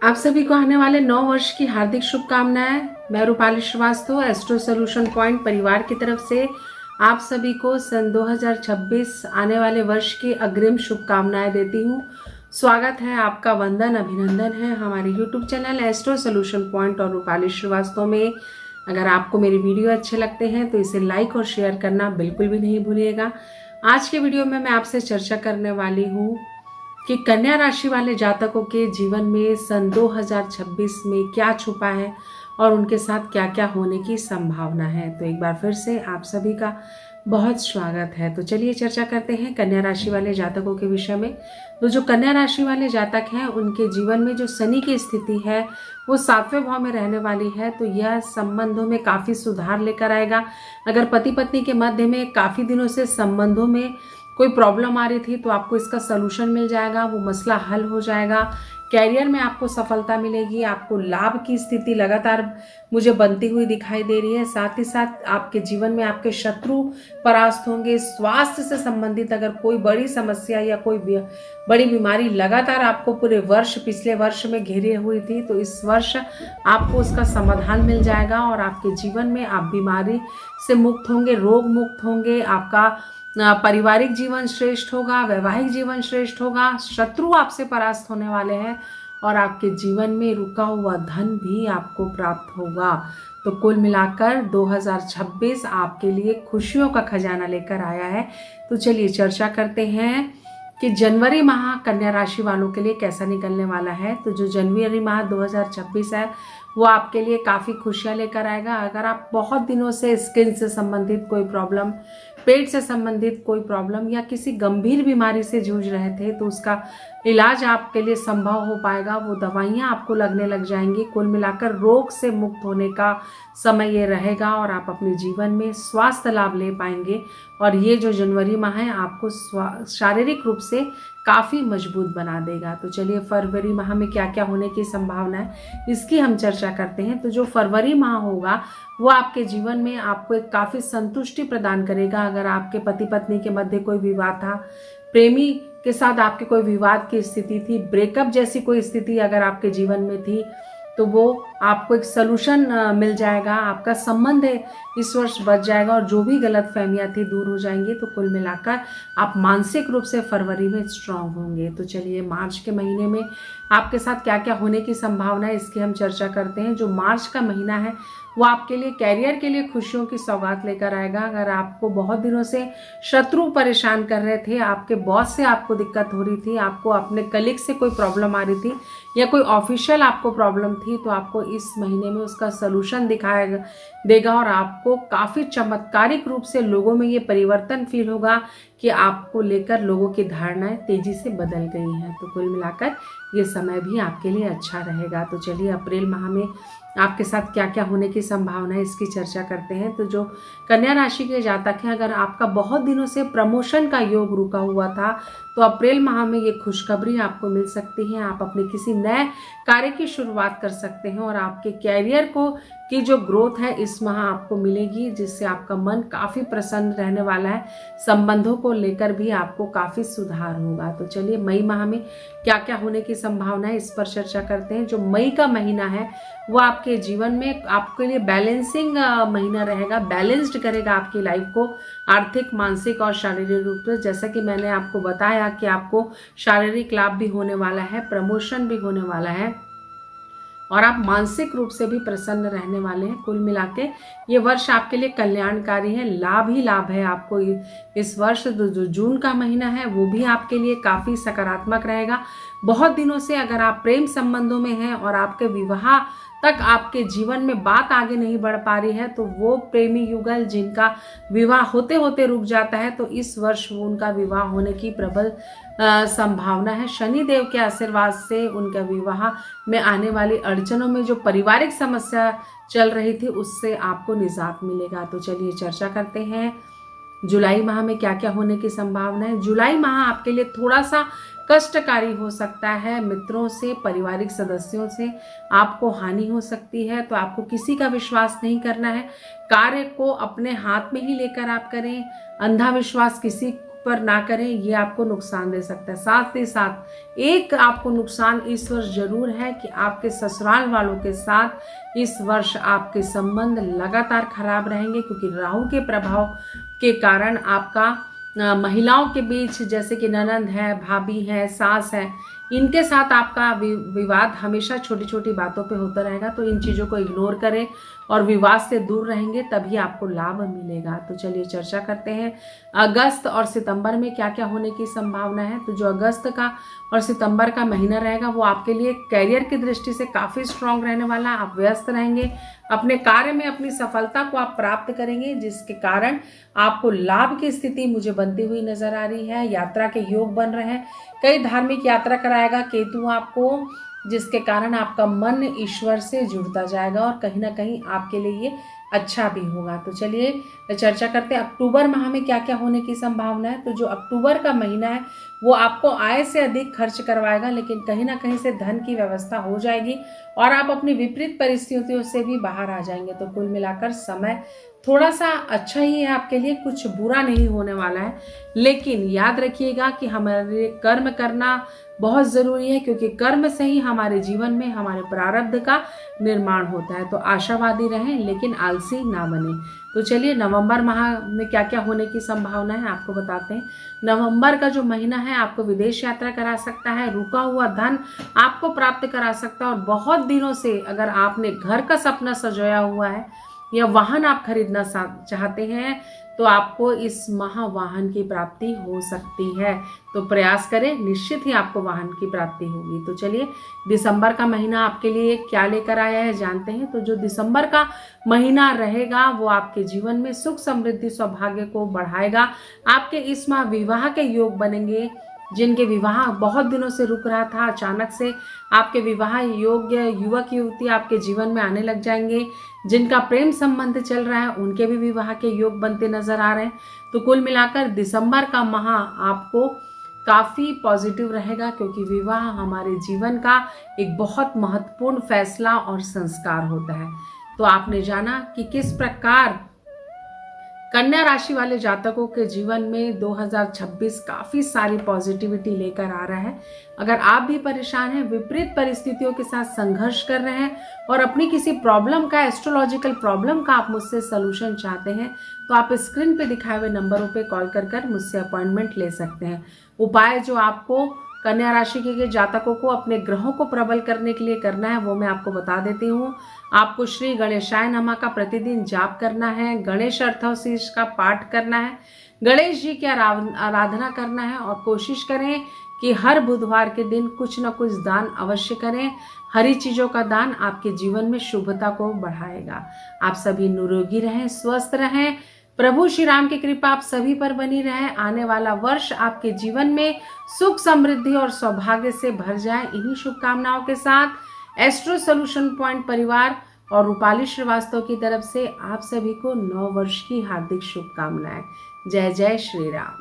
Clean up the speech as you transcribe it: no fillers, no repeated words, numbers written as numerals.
आप सभी को आने वाले 9 वर्ष की हार्दिक शुभकामनाएं। मैं Rupali Srivastava astro solution point परिवार की तरफ से आप सभी को सन 2026 आने वाले वर्ष की अग्रिम शुभकामनाएं देती हूं। स्वागत है आपका, वंदन अभिनंदन है हमारे YouTube channel astro solution point और रूपाली श्रीवास्तव में। अगर आपको मेरी वीडियो अच्छे लगते हैं तो इसे लाइक और शेयर करना बिल्कुल भी नहीं भूलिएगा। आज के वीडियो में मैं आपसे चर्चा करने वाली हूँ कि कन्या राशि वाले जातकों के जीवन में सन 2026 में क्या छुपा है और उनके साथ क्या क्या होने की संभावना है। तो एक बार फिर से आप सभी का बहुत स्वागत है। तो चलिए चर्चा करते हैं कन्या राशि वाले जातकों के विषय में। तो जो कन्या राशि वाले जातक हैं उनके जीवन में जो शनि की स्थिति है वो 7वें भाव में रहने वाली है, तो यह संबंधों में काफ़ी सुधार लेकर आएगा। अगर पति पत्नी के मध्य में काफ़ी दिनों से संबंधों में कोई प्रॉब्लम आ रही थी तो आपको इसका सलूशन मिल जाएगा, वो मसला हल हो जाएगा। कैरियर में आपको सफलता मिलेगी, आपको लाभ की स्थिति लगातार मुझे बनती हुई दिखाई दे रही है। साथ ही साथ आपके जीवन में आपके शत्रु परास्त होंगे। स्वास्थ्य से संबंधित अगर कोई बड़ी समस्या या कोई बड़ी बीमारी लगातार आपको पूरे वर्ष पिछले वर्ष में घेरे हुई थी तो इस वर्ष आपको उसका समाधान मिल जाएगा और आपके जीवन में आप बीमारी से मुक्त होंगे, रोग मुक्त होंगे। आपका पारिवारिक जीवन श्रेष्ठ होगा, वैवाहिक जीवन श्रेष्ठ होगा। शत्रु आपसे परास्त होने वाले हैं और आपके जीवन में रुका हुआ धन भी आपको प्राप्त होगा। तो कुल मिलाकर 2026 आपके लिए खुशियों का खजाना लेकर आया है। तो चलिए चर्चा करते हैं कि जनवरी माह कन्या राशि वालों के लिए कैसा निकलने वाला है। तो जो जनवरी माह 2026 है वो आपके लिए काफ़ी खुशियाँ लेकर आएगा। अगर आप बहुत दिनों से स्किन से संबंधित कोई प्रॉब्लम, पेट से संबंधित कोई प्रॉब्लम या किसी गंभीर बीमारी से जूझ रहे थे तो उसका इलाज आपके लिए संभव हो पाएगा, वो दवाइयाँ आपको लगने लग जाएंगी। कुल मिलाकर रोग से मुक्त होने का समय ये रहेगा और आप अपने जीवन में स्वास्थ्य लाभ ले पाएंगे। और ये जो जनवरी माह है आपको शारीरिक रूप से काफ़ी मजबूत बना देगा। तो चलिए फरवरी माह में क्या क्या होने की संभावना है इसकी हम चर्चा करते हैं। तो जो फरवरी माह होगा वो आपके जीवन में आपको एक काफ़ी संतुष्टि प्रदान करेगा। अगर आपके पति पत्नी के मध्य कोई विवाद था, प्रेमी के साथ आपके कोई विवाद की स्थिति थी, ब्रेकअप जैसी कोई स्थिति अगर आपके जीवन में थी तो वो आपको एक सलूशन मिल जाएगा। आपका संबंध है इस वर्ष बच जाएगा और जो भी गलत फहमियाँ थी दूर हो जाएंगी। तो कुल मिलाकर आप मानसिक रूप से फरवरी में स्ट्रांग होंगे। तो चलिए मार्च के महीने में आपके साथ क्या क्या होने की संभावना है इसकी हम चर्चा करते हैं। जो मार्च का महीना है वो आपके लिए कैरियर के लिए खुशियों की सौगात लेकर आएगा। अगर आपको बहुत दिनों से शत्रु परेशान कर रहे थे, आपके बॉस से आपको दिक्कत हो रही थी, आपको अपने कलीग से कोई प्रॉब्लम आ रही थी या कोई ऑफिशियल आपको प्रॉब्लम थी, तो आपको इस महीने में उसका सलूशन दिखाया देगा और आपको काफ़ी चमत्कारिक रूप से लोगों में ये परिवर्तन फील होगा कि आपको लेकर लोगों की धारणाएं तेजी से बदल गई हैं। तो कुल मिलाकर ये समय भी आपके लिए अच्छा रहेगा। तो चलिए अप्रैल माह में आपके साथ क्या क्या होने की संभावना है इसकी चर्चा करते हैं। तो जो कन्या राशि के जातक हैं, अगर आपका बहुत दिनों से प्रमोशन का योग रुका हुआ था तो अप्रैल माह में ये खुशखबरी आपको मिल सकती है। आप अपने किसी नए कार्य की शुरुआत कर सकते हैं और आपके कैरियर को की जो ग्रोथ है इस माह आपको मिलेगी, जिससे आपका मन काफ़ी प्रसन्न रहने वाला है। संबंधों को लेकर भी आपको काफ़ी सुधार होगा। तो चलिए मई माह में क्या क्या होने की संभावना है इस पर चर्चा करते हैं। जो मई का महीना है वो आपके जीवन में आपके लिए बैलेंसिंग महीना रहेगा, बैलेंस्ड करेगा आपकी लाइफ को आर्थिक, मानसिक और शारीरिक रूप से। जैसा कि मैंने आपको बताया कि आपको शारीरिक लाभ भी होने वाला है, प्रमोशन भी होने वाला है और आप मानसिक रूप से भी प्रसन्न रहने वाले हैं। कुल मिलाके ये वर्ष आपके लिए कल्याणकारी है, लाभ ही लाभ है आपको इस वर्ष। जो जून का महीना है वो भी आपके लिए काफ़ी सकारात्मक रहेगा। बहुत दिनों से अगर आप प्रेम संबंधों में हैं और आपके विवाह तक आपके जीवन में बात आगे नहीं बढ़ पा रही है तो वो प्रेमी युगल जिनका विवाह होते होते रुक जाता है तो इस वर्ष वो उनका विवाह होने की प्रबल संभावना है। शनि देव के आशीर्वाद से उनका विवाह में आने वाली अड़चनों में जो पारिवारिक समस्या चल रही थी उससे आपको निजात मिलेगा। तो चलिए चर्चा करते हैं जुलाई माह में क्या क्या होने की संभावना है। जुलाई माह आपके लिए थोड़ा सा कष्टकारी हो सकता है। मित्रों से, पारिवारिक सदस्यों से आपको हानि हो सकती है, तो आपको किसी का विश्वास नहीं करना है। कार्य को अपने हाथ में ही लेकर आप करें। अंधा विश्वास किसी पर ना करें, ये आपको नुकसान दे सकता है। साथ ही साथ एक आपको नुकसान इस वर्ष जरूर है कि आपके ससुराल वालों के साथ इस वर्ष आपके संबंध लगातार खराब रहेंगे, क्योंकि राहु के प्रभाव के कारण आपका महिलाओं के बीच, जैसे कि ननंद है, भाभी है, सास है, इनके साथ आपका विवाद हमेशा छोटी छोटी बातों पे होता रहेगा। तो इन चीज़ों को इग्नोर करें और विवाद से दूर रहेंगे, तभी आपको लाभ मिलेगा। तो चलिए चर्चा करते हैं अगस्त और सितंबर में क्या क्या होने की संभावना है। तो जो अगस्त का और सितंबर का महीना रहेगा वो आपके लिए करियर की दृष्टि से काफ़ी स्ट्रांग रहने वाला है। आप व्यस्त रहेंगे, अपने कार्य में अपनी सफलता को आप प्राप्त करेंगे, जिसके कारण आपको लाभ की स्थिति मुझे बनती हुई नजर आ रही है। यात्रा के योग बन रहे हैं, कई धार्मिक यात्रा कराएगा केतु आपको, जिसके कारण आपका मन ईश्वर से जुड़ता जाएगा और कहीं ना कहीं आपके लिए ये अच्छा भी होगा। तो चलिए चर्चा करते हैं अक्टूबर माह में क्या क्या होने की संभावना है। तो जो अक्टूबर का महीना है वो आपको आय से अधिक खर्च करवाएगा, लेकिन कहीं ना कहीं से धन की व्यवस्था हो जाएगी और आप अपनी विपरीत परिस्थितियों से भी बाहर आ जाएंगे। तो कुल मिलाकर समय थोड़ा सा अच्छा ही है आपके लिए, कुछ बुरा नहीं होने वाला है। लेकिन याद रखिएगा कि हमारे कर्म करना बहुत ज़रूरी है, क्योंकि कर्म से ही हमारे जीवन में हमारे प्रारब्ध का निर्माण होता है। तो आशावादी रहें लेकिन आलसी ना बने। तो चलिए नवंबर माह में क्या क्या होने की संभावना है आपको बताते हैं। नवंबर का जो महीना है आपको विदेश यात्रा करा सकता है, रुका हुआ धन आपको प्राप्त करा सकता है, और बहुत दिनों से अगर आपने घर का सपना सजाया हुआ है या वाहन आप खरीदना चाहते हैं तो आपको इस माह वाहन की प्राप्ति हो सकती है। तो प्रयास करें, निश्चित ही आपको वाहन की प्राप्ति होगी। तो चलिए दिसंबर का महीना आपके लिए क्या लेकर आया है जानते हैं। तो जो दिसंबर का महीना रहेगा वो आपके जीवन में सुख समृद्धि सौभाग्य को बढ़ाएगा। आपके इस माह विवाह के योग बनेंगे, जिनके विवाह बहुत दिनों से रुक रहा था, अचानक से आपके विवाह योग्य युवक युवती आपके जीवन में आने लग जाएंगे। जिनका प्रेम संबंध चल रहा है उनके भी विवाह के योग बनते नजर आ रहे हैं। तो कुल मिलाकर दिसंबर का माह आपको काफ़ी पॉजिटिव रहेगा, क्योंकि विवाह हमारे जीवन का एक बहुत महत्वपूर्ण फैसला और संस्कार होता है। तो आपने जाना कि किस प्रकार कन्या राशि वाले जातकों के जीवन में 2026 काफ़ी सारी पॉजिटिविटी लेकर आ रहा है। अगर आप भी परेशान हैं, विपरीत परिस्थितियों के साथ संघर्ष कर रहे हैं और अपनी किसी प्रॉब्लम का, एस्ट्रोलॉजिकल प्रॉब्लम का आप मुझसे सलूशन चाहते हैं, तो आप स्क्रीन पे दिखाए हुए नंबरों पे कॉल कर मुझसे अपॉइंटमेंट ले सकते हैं। उपाय जो आपको कन्या राशि के जातकों को अपने ग्रहों को प्रबल करने के लिए करना है वो मैं आपको बता देती हूँ। आपको श्री गणेशाय नमः का प्रतिदिन जाप करना है, गणेश अर्थवशीष का पाठ करना है, गणेश जी की आराधना करना है, और कोशिश करें कि हर बुधवार के दिन कुछ न कुछ दान अवश्य करें। हरी चीज़ों का दान आपके जीवन में शुभता को बढ़ाएगा। आप सभी निरोगी रहें, स्वस्थ रहें, प्रभु श्री राम की कृपा आप सभी पर बनी रहे। आने वाला वर्ष आपके जीवन में सुख समृद्धि और सौभाग्य से भर जाए। इन्हीं शुभकामनाओं के साथ एस्ट्रो सोल्यूशन पॉइंट परिवार और रूपाली श्रीवास्तव की तरफ से आप सभी को नव वर्ष की हार्दिक शुभकामनाएं। जय जय श्री राम।